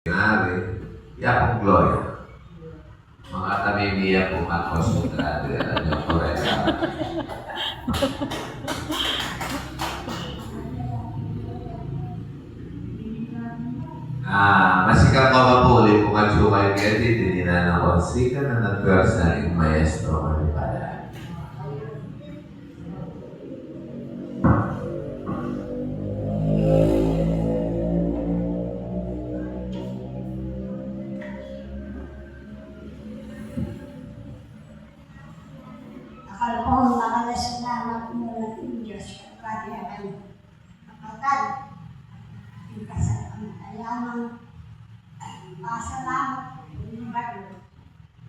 Nari, ya po Gloria. Mga tamimiya po makonsentrado yan ang yung Korea. Masikap ka pa po ulit kung at yung kayo kaya din na konsikan na nagpersa yung maestro Maripaya. Akala ko nakalasalamat mo ng Diyos kapag yan kapatid. Yung kasalamang pasalamat yung bago.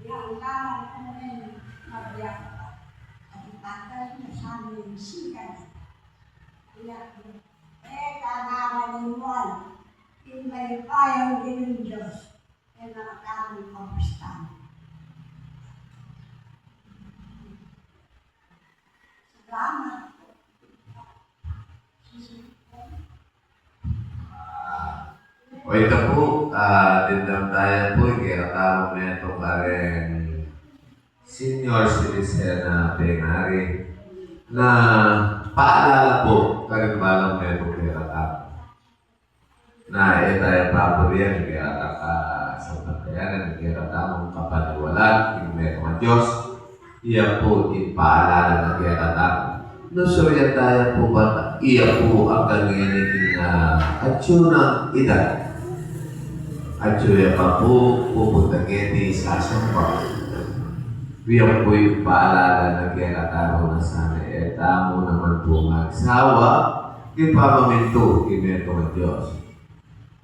Yung lamang ko rin mabiyak ka. At itatay na sa amin yung sikat. Kaya, kanamalimuan. Yung may payang din ng Diyos. Kaya nakatamang kapistan. Salamat. O ito po, tindam tayo po, kaya tawag na ito parang senior citizen na Benari na paalala po karang na ito kaya tawag. Na ito ay papuriyan, kaya sa pagkayanan, kaya tawag kapaniwalan, yung may mga Diyos, iya po ipaalala na kaya tawag. No, so yan tayo po ba, iya po ang kaninitin na atsyunang edad. At siya pa po, pupunta kaya sa sumpa. Biyang po yung paalala na kaya kataro na sana. Tamo naman po magsawa, yung pamaminto, kimeto ng Diyos.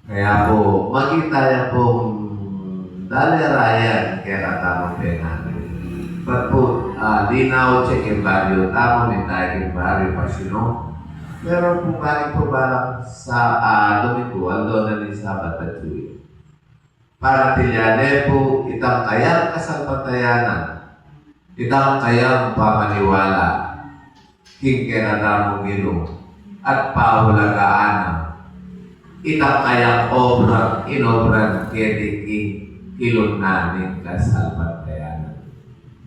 Kaya po, makita niya po dalirayan kaya kataro kaya natin. But po, linaw check yung baryo, tamo may tayo yung baryo pa sino. Pero kung galing po ba sa Domingo, alo na ni Sabat at Tuwi. Para tilyane po itang kayang kasalpatayanan, itang kayang pamaniwala, kingkeranamong ginong, at pahulagaan, itang kayang obrang inobran kediking ilon namin kasalpatayanan.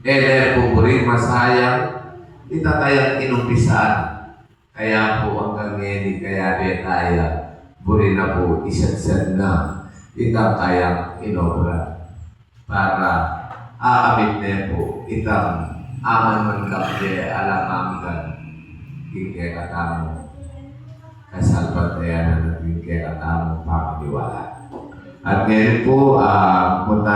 Ele po rin masayang, itang kayang inumpisaan, kaya po ang kangeni, kaya betaya, buri na po isadsad na, itang kayang inobra para aamit na po itang aman man kapde alamanggan kaya katamo kasalpatayanan at kaya katamo pamaniwala. At ngayon po, punta